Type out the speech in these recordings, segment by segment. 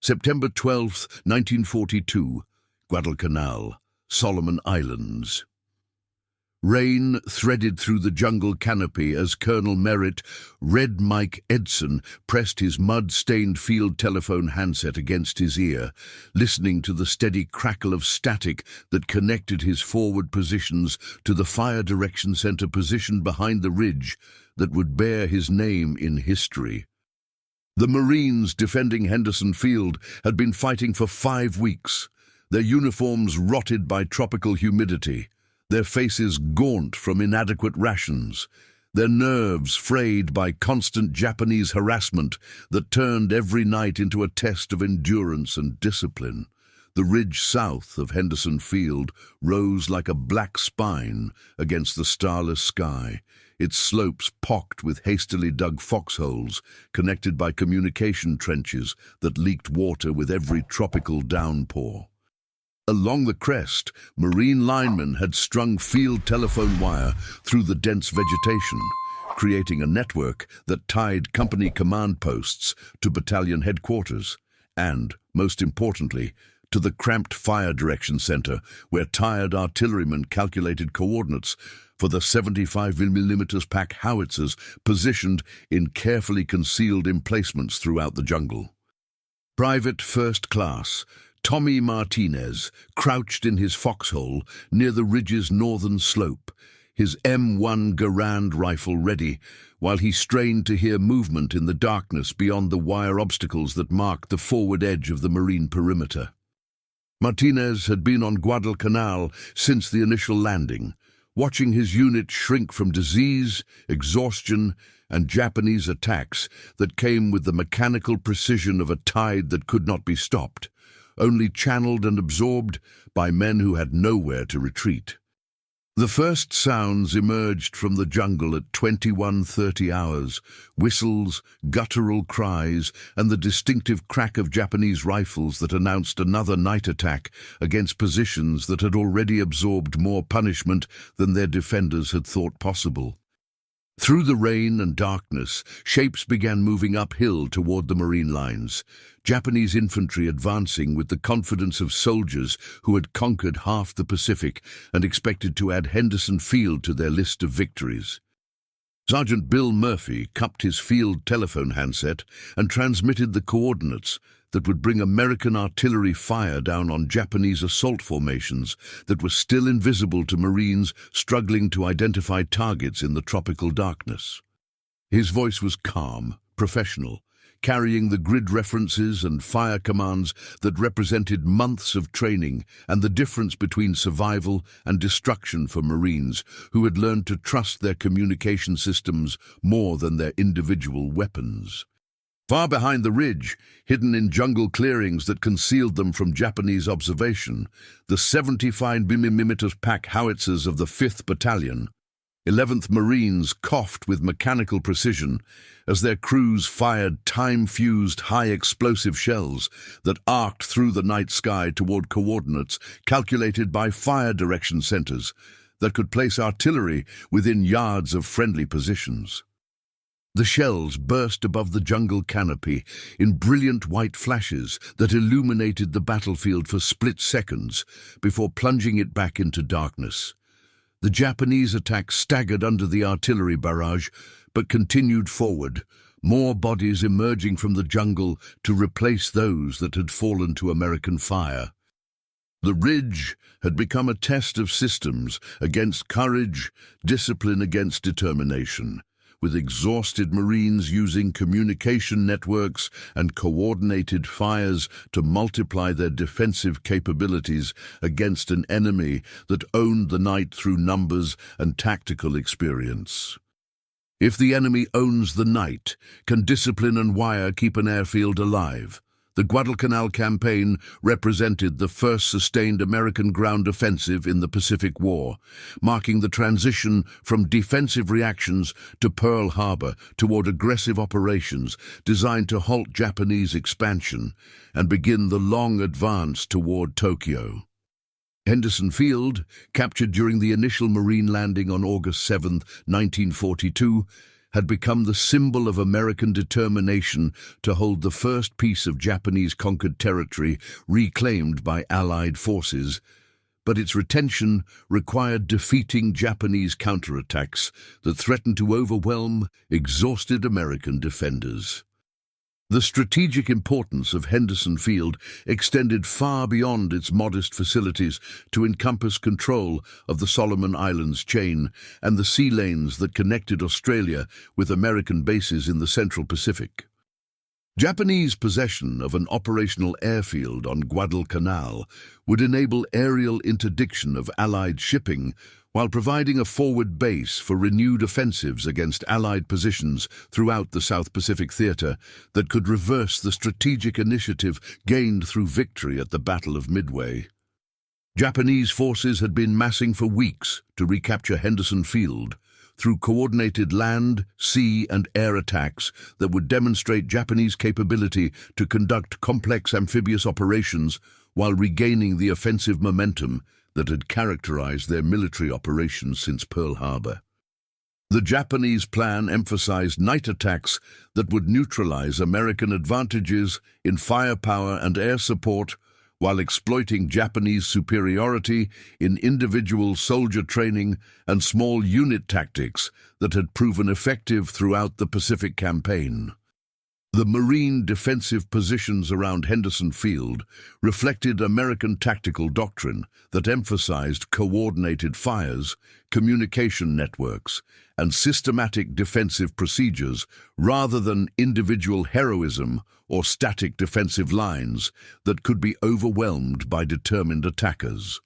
September 12, 1942, Guadalcanal, Solomon Islands. Rain threaded through the jungle canopy as Colonel Merritt, Red Mike Edson, pressed his mud-stained field telephone handset against his ear, listening to the steady crackle of static that connected his forward positions to the fire direction center positioned behind the ridge that would bear his name in history. The Marines defending Henderson Field had been fighting for 5 weeks, their uniforms rotted by tropical humidity, their faces gaunt from inadequate rations, their nerves frayed by constant Japanese harassment that turned every night into a test of endurance and discipline. The ridge south of Henderson Field rose like a black spine against the starless sky, its slopes pocked with hastily dug foxholes connected by communication trenches that leaked water with every tropical downpour. Along the crest, Marine linemen had strung field telephone wire through the dense vegetation, creating a network that tied company command posts to battalion headquarters and, most importantly, to the cramped fire direction center where tired artillerymen calculated coordinates for the 75mm pack howitzers positioned in carefully concealed emplacements throughout the jungle. Private First Class Tommy Martinez crouched in his foxhole near the ridge's northern slope, his M1 Garand rifle ready, while he strained to hear movement in the darkness beyond the wire obstacles that marked the forward edge of the Marine perimeter. Martinez had been on Guadalcanal since the initial landing, watching his unit shrink from disease, exhaustion, and Japanese attacks that came with the mechanical precision of a tide that could not be stopped, only channeled and absorbed by men who had nowhere to retreat. The first sounds emerged from the jungle at 21:30 hours, whistles, guttural cries, and the distinctive crack of Japanese rifles that announced another night attack against positions that had already absorbed more punishment than their defenders had thought possible. Through the rain and darkness, shapes began moving uphill toward the Marine lines, Japanese infantry advancing with the confidence of soldiers who had conquered half the Pacific and expected to add Henderson Field to their list of victories. Sergeant Bill Murphy cupped his field telephone handset and transmitted the coordinates that would bring American artillery fire down on Japanese assault formations that were still invisible to Marines struggling to identify targets in the tropical darkness. His voice was calm, professional, carrying the grid references and fire commands that represented months of training and the difference between survival and destruction for Marines who had learned to trust their communication systems more than their individual weapons. Far behind the ridge, hidden in jungle clearings that concealed them from Japanese observation, the 75mm pack howitzers of the 5th Battalion, 11th Marines coughed with mechanical precision as their crews fired time-fused high-explosive shells that arced through the night sky toward coordinates calculated by fire direction centers that could place artillery within yards of friendly positions. The shells burst above the jungle canopy in brilliant white flashes that illuminated the battlefield for split seconds before plunging it back into darkness. The Japanese attack staggered under the artillery barrage, but continued forward, more bodies emerging from the jungle to replace those that had fallen to American fire. The ridge had become a test of systems against courage, discipline against determination, with exhausted Marines using communication networks and coordinated fires to multiply their defensive capabilities against an enemy that owned the night through numbers and tactical experience. If the enemy owns the night, can discipline and wire keep an airfield alive? The Guadalcanal campaign represented the first sustained American ground offensive in the Pacific War, marking the transition from defensive reactions to Pearl Harbor toward aggressive operations designed to halt Japanese expansion and begin the long advance toward Tokyo. Henderson Field, captured during the initial Marine landing on August 7, 1942, had become the symbol of American determination to hold the first piece of Japanese-conquered territory reclaimed by Allied forces, but its retention required defeating Japanese counterattacks that threatened to overwhelm exhausted American defenders. The strategic importance of Henderson Field extended far beyond its modest facilities to encompass control of the Solomon Islands chain and the sea lanes that connected Australia with American bases in the Central Pacific. Japanese possession of an operational airfield on Guadalcanal would enable aerial interdiction of Allied shipping while providing a forward base for renewed offensives against Allied positions throughout the South Pacific theater that could reverse the strategic initiative gained through victory at the Battle of Midway. Japanese forces had been massing for weeks to recapture Henderson Field through coordinated land, sea, and air attacks that would demonstrate Japanese capability to conduct complex amphibious operations while regaining the offensive momentum that had characterized their military operations since Pearl Harbor. The Japanese plan emphasized night attacks that would neutralize American advantages in firepower and air support while exploiting Japanese superiority in individual soldier training and small unit tactics that had proven effective throughout the Pacific Campaign. The Marine defensive positions around Henderson Field reflected American tactical doctrine that emphasized coordinated fires, communication networks, and systematic defensive procedures rather than individual heroism or static defensive lines that could be overwhelmed by determined attackers.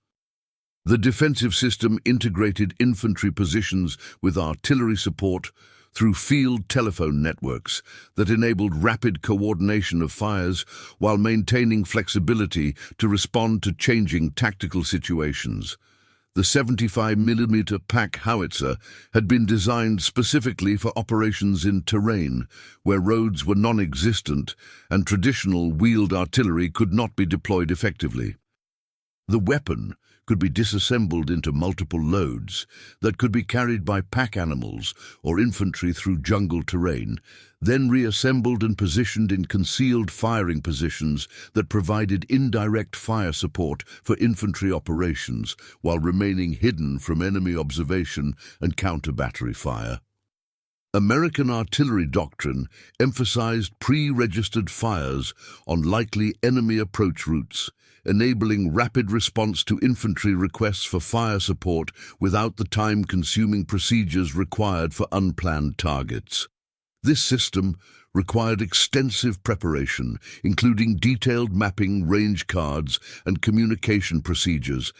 The defensive system integrated infantry positions with artillery support through field telephone networks that enabled rapid coordination of fires while maintaining flexibility to respond to changing tactical situations. The 75mm pack howitzer had been designed specifically for operations in terrain where roads were non-existent and traditional wheeled artillery could not be deployed effectively. The weapon could be disassembled into multiple loads that could be carried by pack animals or infantry through jungle terrain, then reassembled and positioned in concealed firing positions that provided indirect fire support for infantry operations while remaining hidden from enemy observation and counter-battery fire. American artillery doctrine emphasized pre-registered fires on likely enemy approach routes, enabling rapid response to infantry requests for fire support without the time-consuming procedures required for unplanned targets. This system required extensive preparation, including detailed mapping, range cards, and communication procedures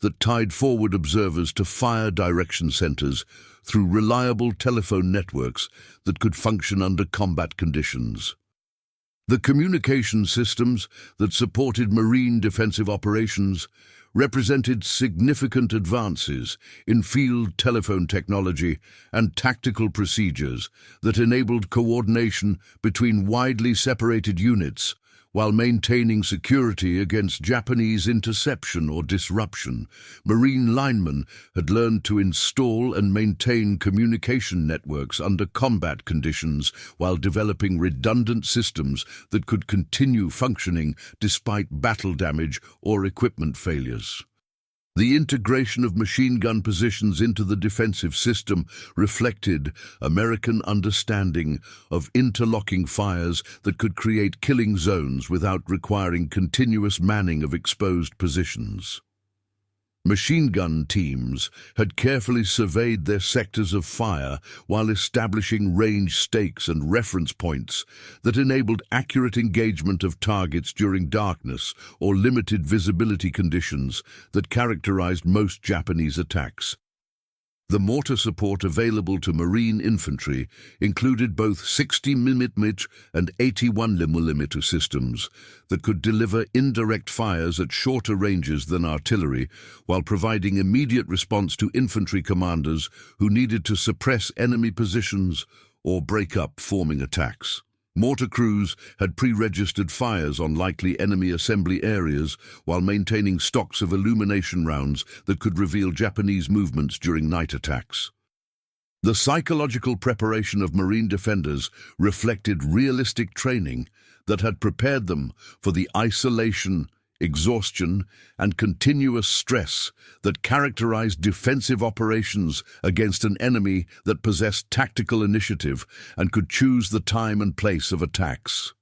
that tied forward observers to fire direction centers through reliable telephone networks that could function under combat conditions. The communication systems that supported Marine defensive operations represented significant advances in field telephone technology and tactical procedures that enabled coordination between widely separated units while maintaining security against Japanese interception or disruption. Marine linemen had learned to install and maintain communication networks under combat conditions while developing redundant systems that could continue functioning despite battle damage or equipment failures. The integration of machine gun positions into the defensive system reflected American understanding of interlocking fires that could create killing zones without requiring continuous manning of exposed positions. Machine gun teams had carefully surveyed their sectors of fire while establishing range stakes and reference points that enabled accurate engagement of targets during darkness or limited visibility conditions that characterized most Japanese attacks. The mortar support available to Marine infantry included both 60mm and 81mm systems that could deliver indirect fires at shorter ranges than artillery while providing immediate response to infantry commanders who needed to suppress enemy positions or break up forming attacks. Mortar crews had pre-registered fires on likely enemy assembly areas while maintaining stocks of illumination rounds that could reveal Japanese movements during night attacks. The psychological preparation of Marine defenders reflected realistic training that had prepared them for the isolation, exhaustion, and continuous stress that characterized defensive operations against an enemy that possessed tactical initiative and could choose the time and place of attacks.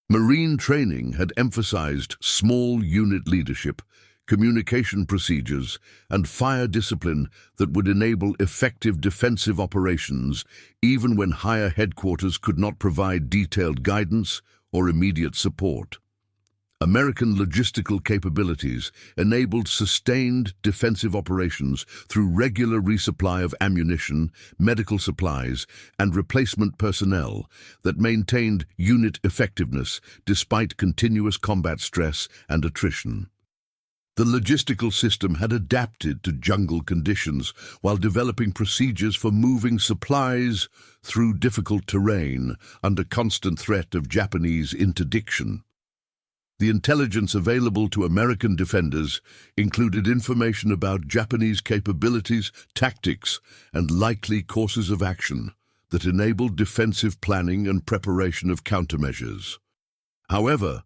Marine training had emphasized small unit leadership, communication procedures, and fire discipline that would enable effective defensive operations even when higher headquarters could not provide detailed guidance or immediate support. American logistical capabilities enabled sustained defensive operations through regular resupply of ammunition, medical supplies, and replacement personnel that maintained unit effectiveness despite continuous combat stress and attrition. The logistical system had adapted to jungle conditions while developing procedures for moving supplies through difficult terrain under constant threat of Japanese interdiction. The intelligence available to American defenders included information about Japanese capabilities, tactics, and likely courses of action that enabled defensive planning and preparation of countermeasures. However,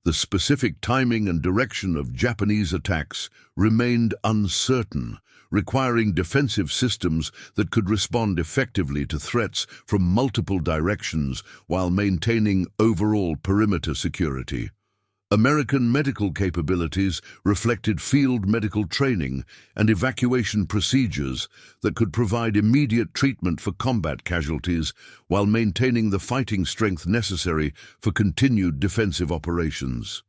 the specific timing and direction of Japanese attacks remained uncertain, requiring defensive systems that could respond effectively to threats from multiple directions while maintaining overall perimeter security. American medical capabilities reflected field medical training and evacuation procedures that could provide immediate treatment for combat casualties while maintaining the fighting strength necessary for continued defensive operations.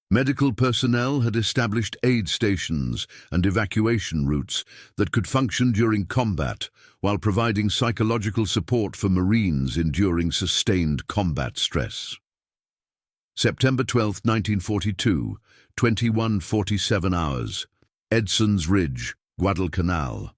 Medical personnel had established aid stations and evacuation routes that could function during combat while providing psychological support for Marines enduring sustained combat stress. September 12, 1942, 21:47 hours, Edson's Ridge, Guadalcanal.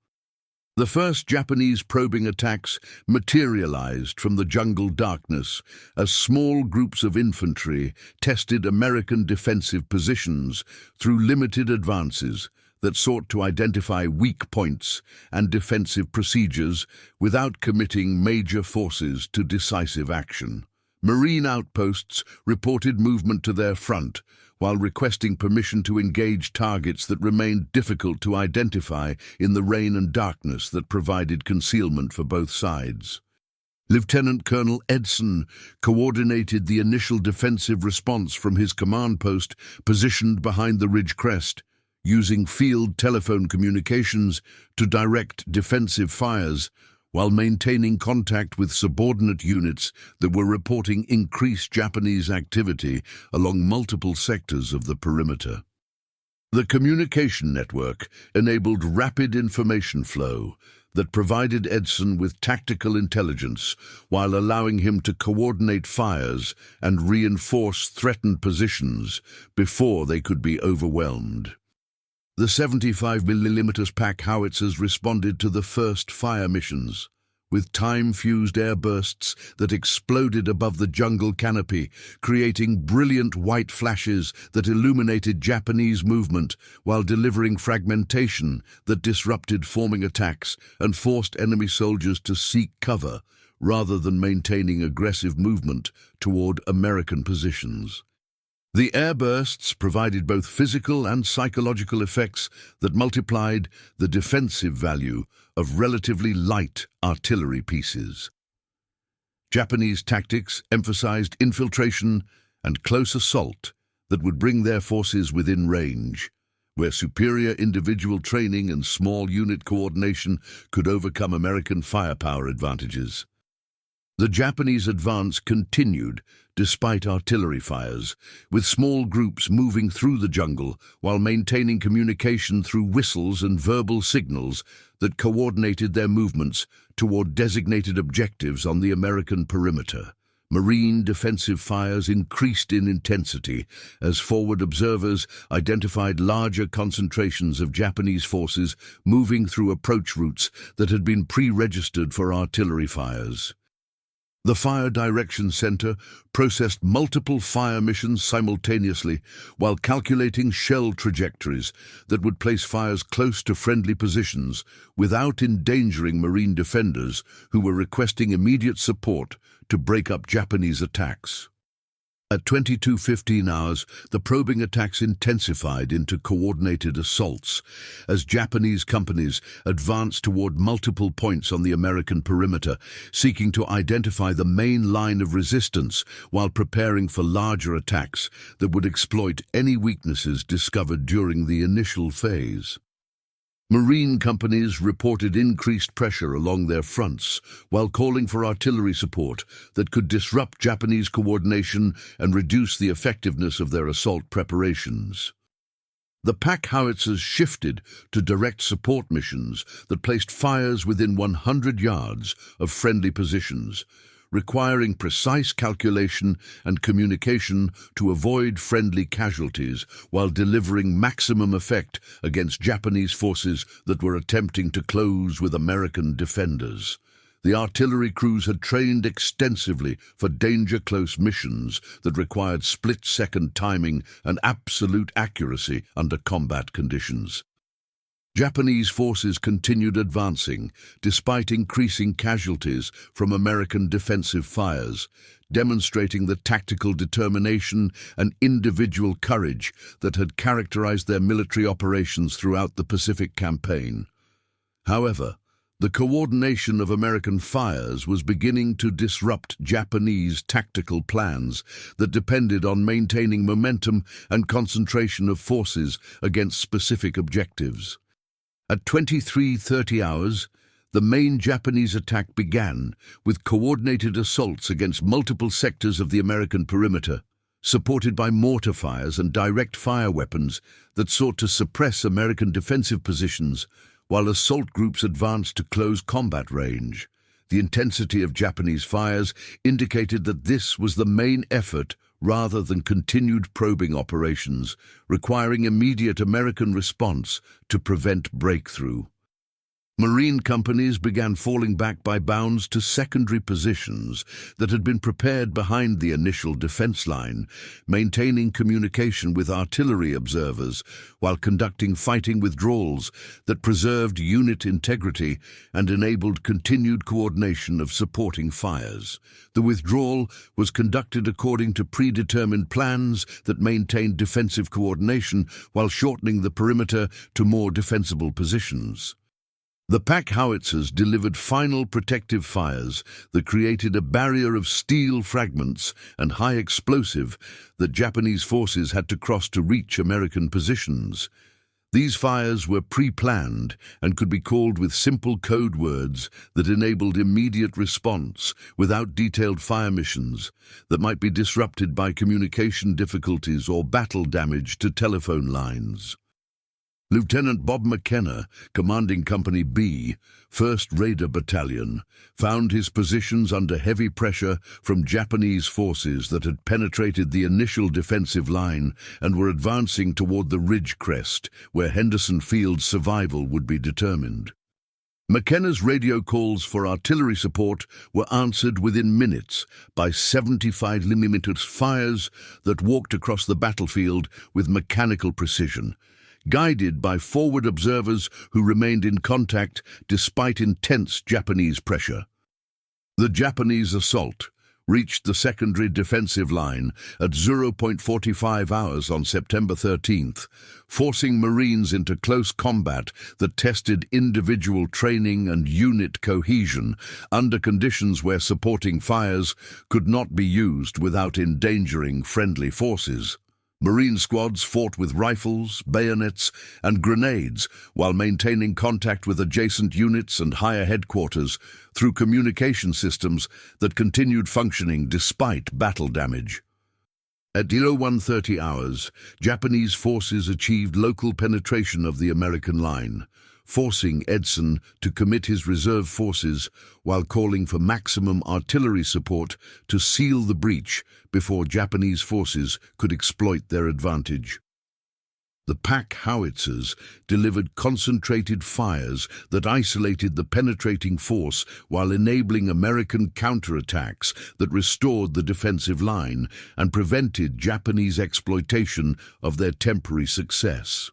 The first Japanese probing attacks materialized from the jungle darkness as small groups of infantry tested American defensive positions through limited advances that sought to identify weak points and defensive procedures without committing major forces to decisive action. Marine outposts reported movement to their front, while requesting permission to engage targets that remained difficult to identify in the rain and darkness that provided concealment for both sides. Lieutenant Colonel Edson coordinated the initial defensive response from his command post positioned behind the ridge crest, using field telephone communications to direct defensive fires, while maintaining contact with subordinate units that were reporting increased Japanese activity along multiple sectors of the perimeter. The communication network enabled rapid information flow that provided Edson with tactical intelligence while allowing him to coordinate fires and reinforce threatened positions before they could be overwhelmed. The 75mm pack howitzers responded to the first fire missions, with time-fused airbursts that exploded above the jungle canopy, creating brilliant white flashes that illuminated Japanese movement while delivering fragmentation that disrupted forming attacks and forced enemy soldiers to seek cover rather than maintaining aggressive movement toward American positions. The airbursts provided both physical and psychological effects that multiplied the defensive value of relatively light artillery pieces. Japanese tactics emphasized infiltration and close assault that would bring their forces within range, where superior individual training and small unit coordination could overcome American firepower advantages. The Japanese advance continued despite artillery fires, with small groups moving through the jungle while maintaining communication through whistles and verbal signals that coordinated their movements toward designated objectives on the American perimeter. Marine defensive fires increased in intensity as forward observers identified larger concentrations of Japanese forces moving through approach routes that had been pre-registered for artillery fires. The Fire Direction Center processed multiple fire missions simultaneously while calculating shell trajectories that would place fires close to friendly positions without endangering Marine defenders who were requesting immediate support to break up Japanese attacks. At 22:15 hours, the probing attacks intensified into coordinated assaults as Japanese companies advanced toward multiple points on the American perimeter, seeking to identify the main line of resistance while preparing for larger attacks that would exploit any weaknesses discovered during the initial phase. Marine companies reported increased pressure along their fronts while calling for artillery support that could disrupt Japanese coordination and reduce the effectiveness of their assault preparations. The pack howitzers shifted to direct support missions that placed fires within 100 yards of friendly positions, requiring precise calculation and communication to avoid friendly casualties while delivering maximum effect against Japanese forces that were attempting to close with American defenders. The artillery crews had trained extensively for danger-close missions that required split-second timing and absolute accuracy under combat conditions. Japanese forces continued advancing, despite increasing casualties from American defensive fires, demonstrating the tactical determination and individual courage that had characterized their military operations throughout the Pacific Campaign. However, the coordination of American fires was beginning to disrupt Japanese tactical plans that depended on maintaining momentum and concentration of forces against specific objectives. At 23:30 hours, the main Japanese attack began with coordinated assaults against multiple sectors of the American perimeter, supported by mortar fires and direct fire weapons that sought to suppress American defensive positions while assault groups advanced to close combat range. The intensity of Japanese fires indicated that this was the main effort rather than continued probing operations, requiring immediate American response to prevent breakthrough. Marine companies began falling back by bounds to secondary positions that had been prepared behind the initial defense line, maintaining communication with artillery observers while conducting fighting withdrawals that preserved unit integrity and enabled continued coordination of supporting fires. The withdrawal was conducted according to predetermined plans that maintained defensive coordination while shortening the perimeter to more defensible positions. The pack howitzers delivered final protective fires that created a barrier of steel fragments and high explosive that Japanese forces had to cross to reach American positions. These fires were pre-planned and could be called with simple code words that enabled immediate response without detailed fire missions that might be disrupted by communication difficulties or battle damage to telephone lines. Lieutenant Bob McKenna, commanding Company B, 1st Raider Battalion, found his positions under heavy pressure from Japanese forces that had penetrated the initial defensive line and were advancing toward the ridge crest, where Henderson Field's survival would be determined. McKenna's radio calls for artillery support were answered within minutes by 75mm fires that walked across the battlefield with mechanical precision, guided by forward observers who remained in contact despite intense Japanese pressure. The Japanese assault reached the secondary defensive line at 0.45 hours on September 13th, forcing Marines into close combat that tested individual training and unit cohesion under conditions where supporting fires could not be used without endangering friendly forces. Marine squads fought with rifles, bayonets, and grenades while maintaining contact with adjacent units and higher headquarters through communication systems that continued functioning despite battle damage. At 01:30 hours, Japanese forces achieved local penetration of the American line, forcing Edson to commit his reserve forces while calling for maximum artillery support to seal the breach before Japanese forces could exploit their advantage. The pack howitzers delivered concentrated fires that isolated the penetrating force while enabling American counterattacks that restored the defensive line and prevented Japanese exploitation of their temporary success.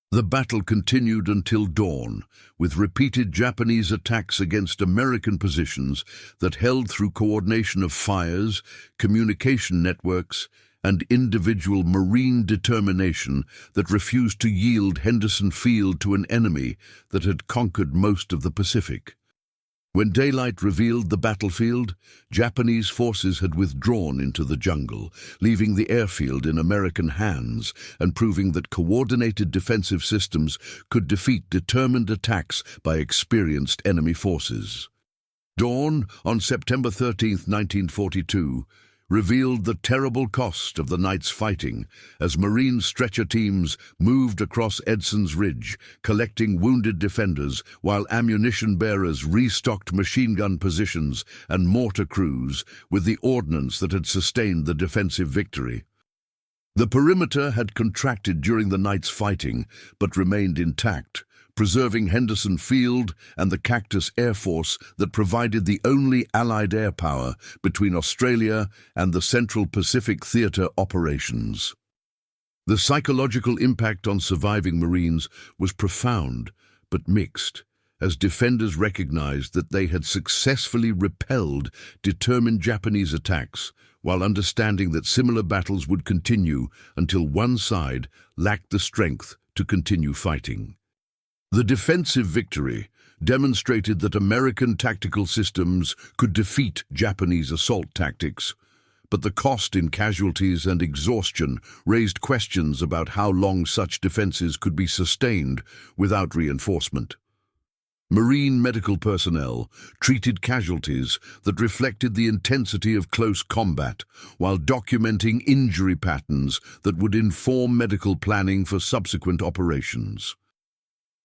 The battle continued until dawn, with repeated Japanese attacks against American positions that held through coordination of fires, communication networks, and individual Marine determination that refused to yield Henderson Field to an enemy that had conquered most of the Pacific. When daylight revealed the battlefield, Japanese forces had withdrawn into the jungle, leaving the airfield in American hands and proving that coordinated defensive systems could defeat determined attacks by experienced enemy forces. Dawn on September 13, 1942, revealed the terrible cost of the night's fighting as Marine stretcher teams moved across Edson's Ridge, collecting wounded defenders, while ammunition bearers restocked machine gun positions and mortar crews with the ordnance that had sustained the defensive victory. The perimeter had contracted during the night's fighting, but remained intact, preserving Henderson Field and the Cactus Air Force that provided the only Allied air power between Australia and the Central Pacific Theater operations. The psychological impact on surviving Marines was profound but mixed, as defenders recognized that they had successfully repelled determined Japanese attacks, while understanding that similar battles would continue until one side lacked the strength to continue fighting. The defensive victory demonstrated that American tactical systems could defeat Japanese assault tactics, but the cost in casualties and exhaustion raised questions about how long such defenses could be sustained without reinforcement. Marine medical personnel treated casualties that reflected the intensity of close combat, while documenting injury patterns that would inform medical planning for subsequent operations.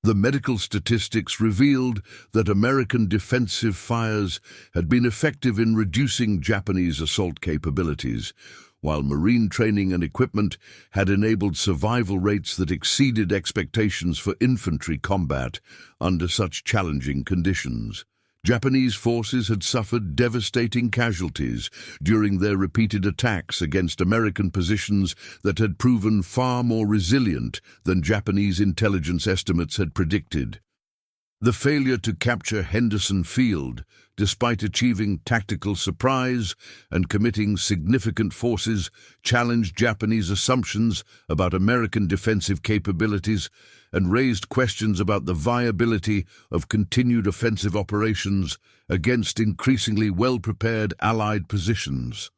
The medical statistics revealed that American defensive fires had been effective in reducing Japanese assault capabilities, while Marine training and equipment had enabled survival rates that exceeded expectations for infantry combat under such challenging conditions. Japanese forces had suffered devastating casualties during their repeated attacks against American positions that had proven far more resilient than Japanese intelligence estimates had predicted. The failure to capture Henderson Field, despite achieving tactical surprise and committing significant forces, challenged Japanese assumptions about American defensive capabilities and raised questions about the viability of continued offensive operations against increasingly well-prepared Allied positions.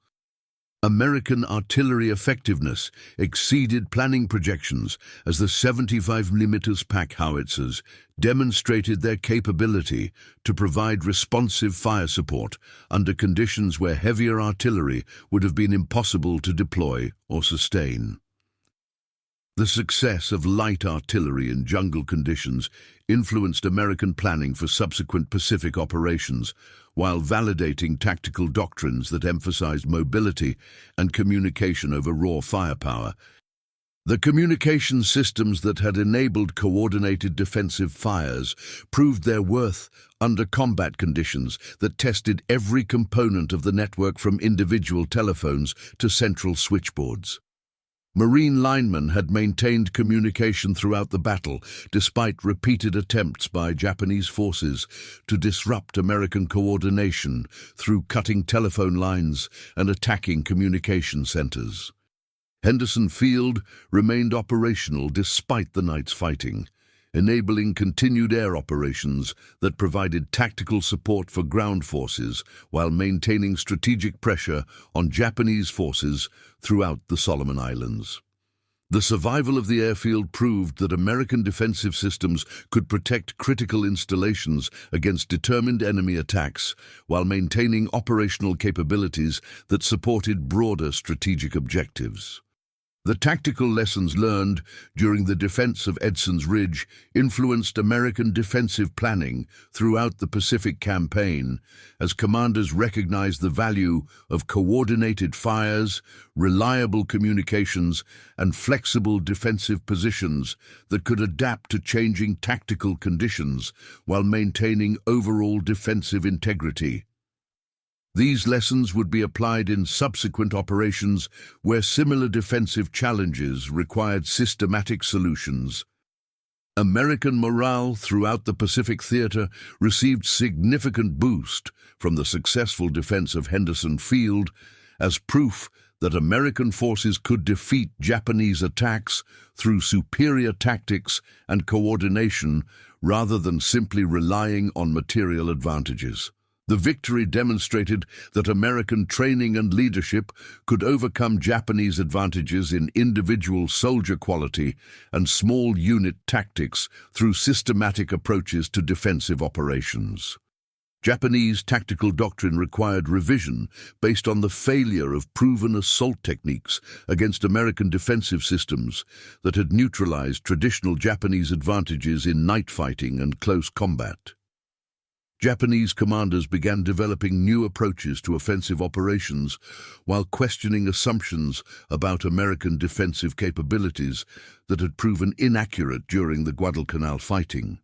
American artillery effectiveness exceeded planning projections as the 75mm pack howitzers demonstrated their capability to provide responsive fire support under conditions where heavier artillery would have been impossible to deploy or sustain. The success of light artillery in jungle conditions influenced American planning for subsequent Pacific operations, while validating tactical doctrines that emphasized mobility and communication over raw firepower. The communication systems that had enabled coordinated defensive fires proved their worth under combat conditions that tested every component of the network from individual telephones to central switchboards. Marine linemen had maintained communication throughout the battle, despite repeated attempts by Japanese forces to disrupt American coordination through cutting telephone lines and attacking communication centers. Henderson Field remained operational despite the night's fighting, enabling continued air operations that provided tactical support for ground forces while maintaining strategic pressure on Japanese forces throughout the Solomon Islands. The survival of the airfield proved that American defensive systems could protect critical installations against determined enemy attacks while maintaining operational capabilities that supported broader strategic objectives. The tactical lessons learned during the defense of Edson's Ridge influenced American defensive planning throughout the Pacific Campaign, as commanders recognized the value of coordinated fires, reliable communications, and flexible defensive positions that could adapt to changing tactical conditions while maintaining overall defensive integrity. These lessons would be applied in subsequent operations where similar defensive challenges required systematic solutions. American morale throughout the Pacific Theater received significant boost from the successful defense of Henderson Field as proof that American forces could defeat Japanese attacks through superior tactics and coordination rather than simply relying on material advantages. The victory demonstrated that American training and leadership could overcome Japanese advantages in individual soldier quality and small unit tactics through systematic approaches to defensive operations. Japanese tactical doctrine required revision based on the failure of proven assault techniques against American defensive systems that had neutralized traditional Japanese advantages in night fighting and close combat. Japanese commanders began developing new approaches to offensive operations while questioning assumptions about American defensive capabilities that had proven inaccurate during the Guadalcanal fighting.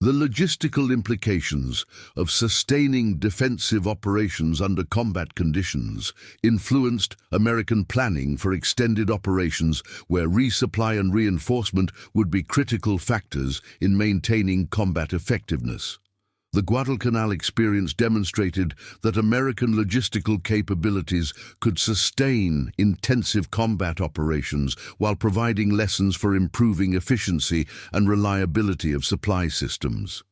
The logistical implications of sustaining defensive operations under combat conditions influenced American planning for extended operations where resupply and reinforcement would be critical factors in maintaining combat effectiveness. The Guadalcanal experience demonstrated that American logistical capabilities could sustain intensive combat operations while providing lessons for improving efficiency and reliability of supply systems.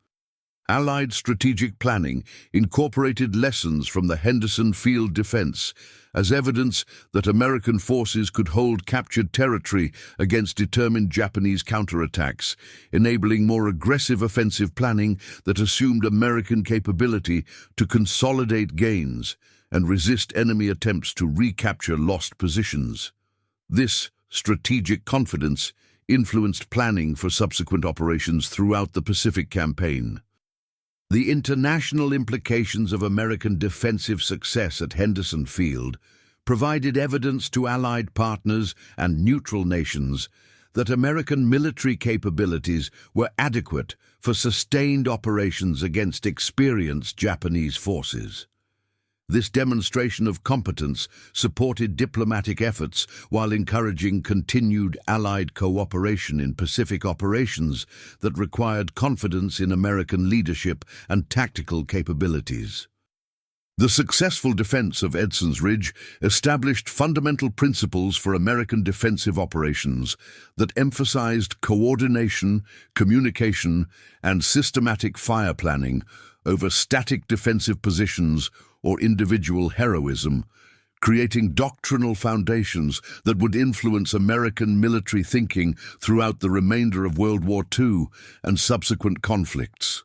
Allied strategic planning incorporated lessons from the Henderson Field defense as evidence that American forces could hold captured territory against determined Japanese counterattacks, enabling more aggressive offensive planning that assumed American capability to consolidate gains and resist enemy attempts to recapture lost positions. This strategic confidence influenced planning for subsequent operations throughout the Pacific Campaign. The international implications of American defensive success at Henderson Field provided evidence to Allied partners and neutral nations that American military capabilities were adequate for sustained operations against experienced Japanese forces. This demonstration of competence supported diplomatic efforts while encouraging continued Allied cooperation in Pacific operations that required confidence in American leadership and tactical capabilities. The successful defense of Edson's Ridge established fundamental principles for American defensive operations that emphasized coordination, communication, and systematic fire planning over static defensive positions or individual heroism, creating doctrinal foundations that would influence American military thinking throughout the remainder of World War II and subsequent conflicts.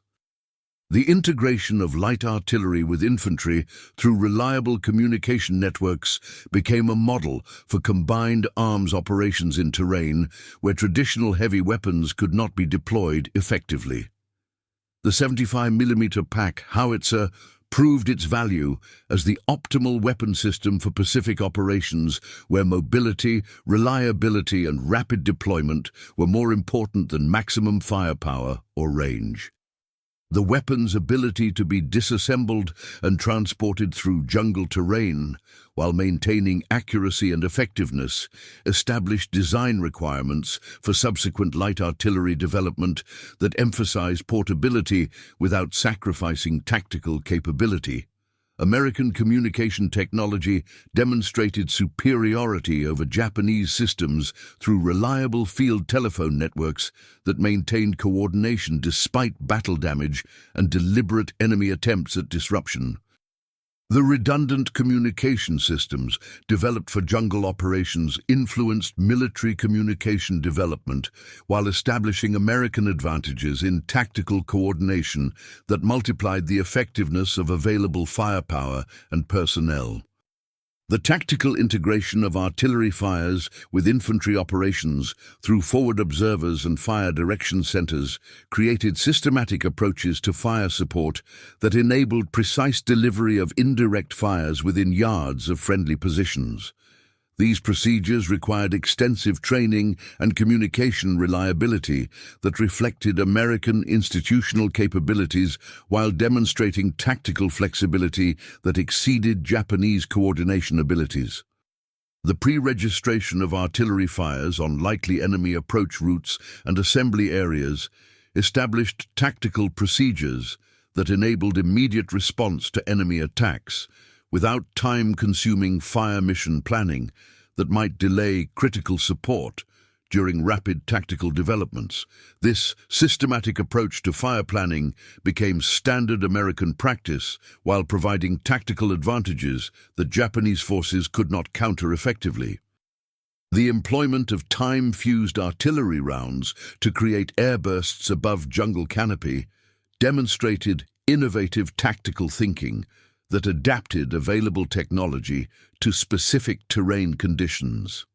The integration of light artillery with infantry through reliable communication networks became a model for combined arms operations in terrain where traditional heavy weapons could not be deployed effectively. The 75mm Pack Howitzer proved its value as the optimal weapon system for Pacific operations where mobility, reliability, and rapid deployment were more important than maximum firepower or range. The weapon's ability to be disassembled and transported through jungle terrain while maintaining accuracy and effectiveness established design requirements for subsequent light artillery development that emphasize portability without sacrificing tactical capability. American communication technology demonstrated superiority over Japanese systems through reliable field telephone networks that maintained coordination despite battle damage and deliberate enemy attempts at disruption. The redundant communication systems developed for jungle operations influenced military communication development while establishing American advantages in tactical coordination that multiplied the effectiveness of available firepower and personnel. The tactical integration of artillery fires with infantry operations through forward observers and fire direction centers created systematic approaches to fire support that enabled precise delivery of indirect fires within yards of friendly positions. These procedures required extensive training and communication reliability that reflected American institutional capabilities while demonstrating tactical flexibility that exceeded Japanese coordination abilities. The pre-registration of artillery fires on likely enemy approach routes and assembly areas established tactical procedures that enabled immediate response to enemy attacks, without time-consuming fire mission planning that might delay critical support during rapid tactical developments. This systematic approach to fire planning became standard American practice while providing tactical advantages that Japanese forces could not counter effectively. The employment of time-fused artillery rounds to create airbursts above jungle canopy demonstrated innovative tactical thinking that adapted available technology to specific terrain conditions.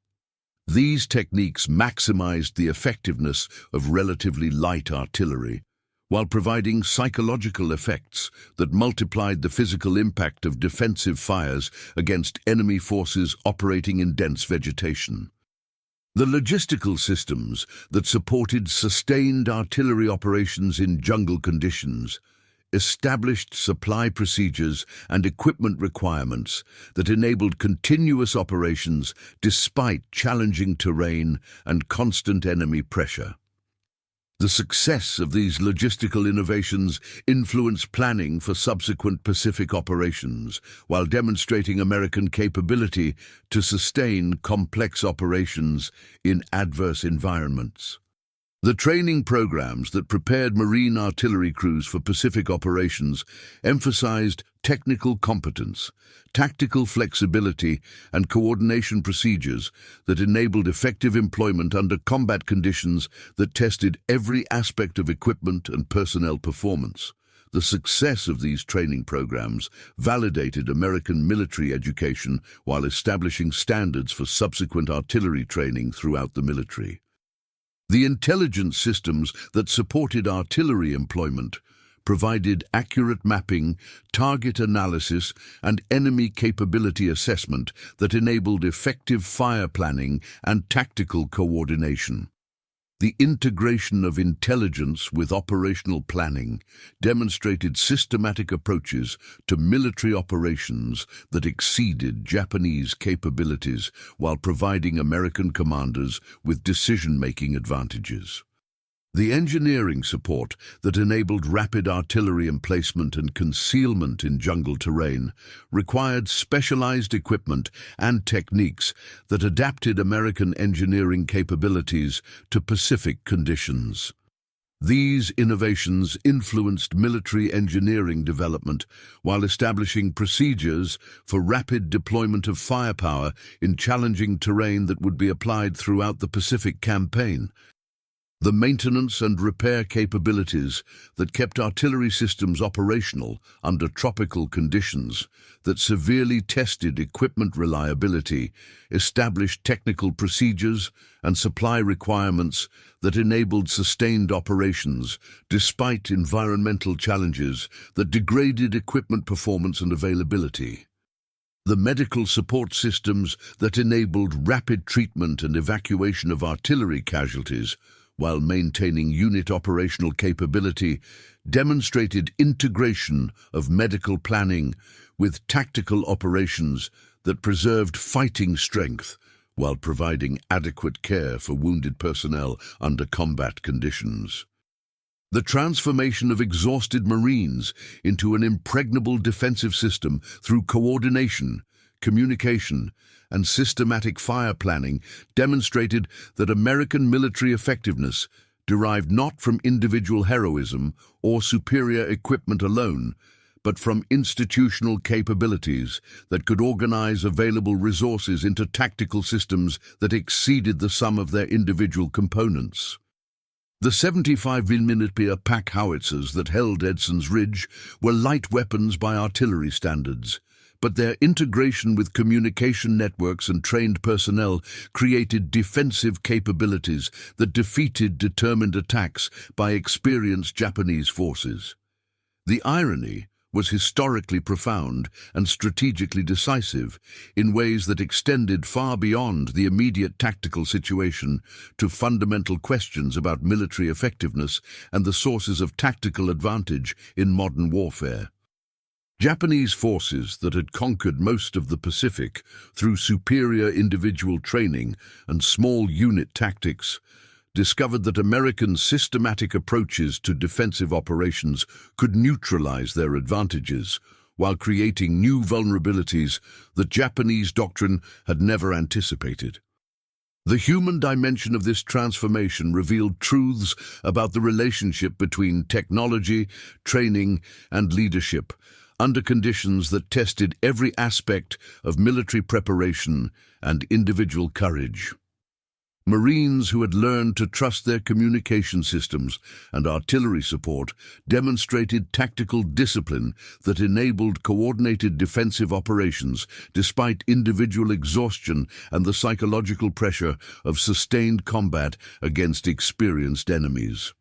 These techniques maximized the effectiveness of relatively light artillery, while providing psychological effects that multiplied the physical impact of defensive fires against enemy forces operating in dense vegetation. The logistical systems that supported sustained artillery operations in jungle conditions established supply procedures and equipment requirements that enabled continuous operations despite challenging terrain and constant enemy pressure. The success of these logistical innovations influenced planning for subsequent Pacific operations, while demonstrating American capability to sustain complex operations in adverse environments. The training programs that prepared Marine artillery crews for Pacific operations emphasized technical competence, tactical flexibility, and coordination procedures that enabled effective employment under combat conditions that tested every aspect of equipment and personnel performance. The success of these training programs validated American military education while establishing standards for subsequent artillery training throughout the military. The intelligence systems that supported artillery employment provided accurate mapping, target analysis, and enemy capability assessment that enabled effective fire planning and tactical coordination. The integration of intelligence with operational planning demonstrated systematic approaches to military operations that exceeded Japanese capabilities while providing American commanders with decision-making advantages. The engineering support that enabled rapid artillery emplacement and concealment in jungle terrain required specialized equipment and techniques that adapted American engineering capabilities to Pacific conditions. These innovations influenced military engineering development while establishing procedures for rapid deployment of firepower in challenging terrain that would be applied throughout the Pacific campaign. The maintenance and repair capabilities that kept artillery systems operational under tropical conditions that severely tested equipment reliability established technical procedures and supply requirements that enabled sustained operations despite environmental challenges that degraded equipment performance and availability. The medical support systems that enabled rapid treatment and evacuation of artillery casualties while maintaining unit operational capability, demonstrated integration of medical planning with tactical operations that preserved fighting strength while providing adequate care for wounded personnel under combat conditions. The transformation of exhausted Marines into an impregnable defensive system through coordination, communication, and systematic fire planning demonstrated that American military effectiveness derived not from individual heroism or superior equipment alone, but from institutional capabilities that could organize available resources into tactical systems that exceeded the sum of their individual components. The 75mm pack howitzers that held Edson's Ridge were light weapons by artillery standards, but their integration with communication networks and trained personnel created defensive capabilities that defeated determined attacks by experienced Japanese forces. The irony was historically profound and strategically decisive in ways that extended far beyond the immediate tactical situation to fundamental questions about military effectiveness and the sources of tactical advantage in modern warfare. Japanese forces that had conquered most of the Pacific through superior individual training and small unit tactics discovered that American systematic approaches to defensive operations could neutralize their advantages while creating new vulnerabilities that Japanese doctrine had never anticipated. The human dimension of this transformation revealed truths about the relationship between technology, training, and leadership, under conditions that tested every aspect of military preparation and individual courage. Marines who had learned to trust their communication systems and artillery support demonstrated tactical discipline that enabled coordinated defensive operations despite individual exhaustion and the psychological pressure of sustained combat against experienced enemies.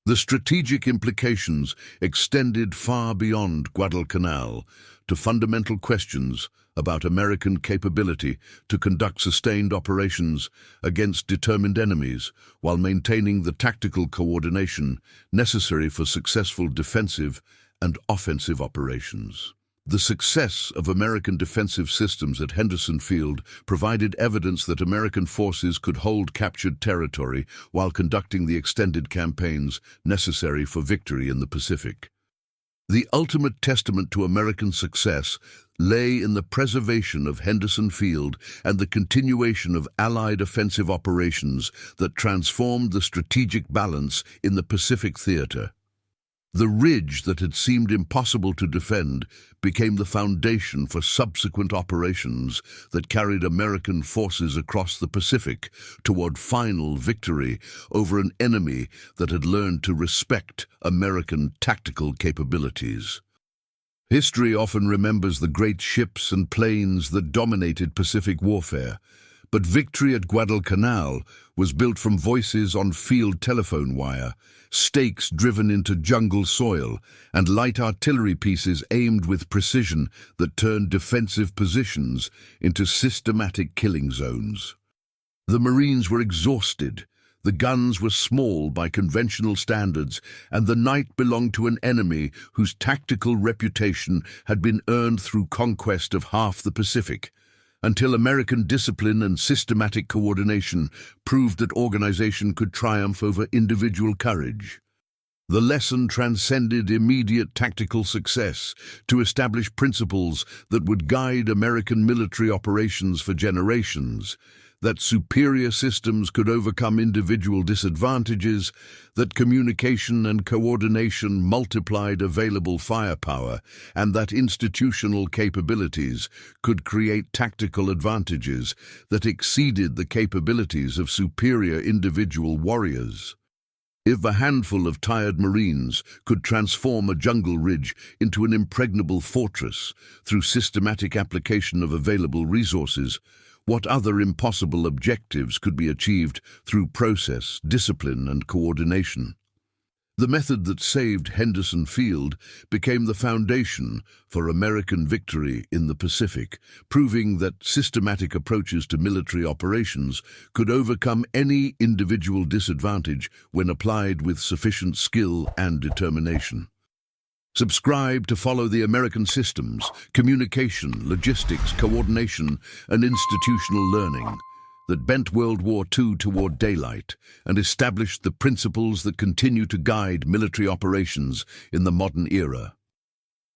The strategic implications extended far beyond Guadalcanal to fundamental questions about American capability to conduct sustained operations against determined enemies while maintaining the tactical coordination necessary for successful defensive and offensive operations. The success of American defensive systems at Henderson Field provided evidence that American forces could hold captured territory while conducting the extended campaigns necessary for victory in the Pacific. The ultimate testament to American success lay in the preservation of Henderson Field and the continuation of Allied offensive operations that transformed the strategic balance in the Pacific theater. The ridge that had seemed impossible to defend became the foundation for subsequent operations that carried American forces across the Pacific toward final victory over an enemy that had learned to respect American tactical capabilities. History often remembers the great ships and planes that dominated Pacific warfare, but victory at Guadalcanal was built from voices on field telephone wire, stakes driven into jungle soil, and light artillery pieces aimed with precision that turned defensive positions into systematic killing zones. The Marines were exhausted, the guns were small by conventional standards, and the night belonged to an enemy whose tactical reputation had been earned through conquest of half the Pacific, until American discipline and systematic coordination proved that organization could triumph over individual courage. The lesson transcended immediate tactical success to establish principles that would guide American military operations for generations, that superior systems could overcome individual disadvantages, that communication and coordination multiplied available firepower, and that institutional capabilities could create tactical advantages that exceeded the capabilities of superior individual warriors. If a handful of tired Marines could transform a jungle ridge into an impregnable fortress through systematic application of available resources, what other impossible objectives could be achieved through process, discipline, and coordination? The method that saved Henderson Field became the foundation for American victory in the Pacific, proving that systematic approaches to military operations could overcome any individual disadvantage when applied with sufficient skill and determination. Subscribe to follow the American systems, communication, logistics, coordination, and institutional learning that bent World War II toward daylight and established the principles that continue to guide military operations in the modern era.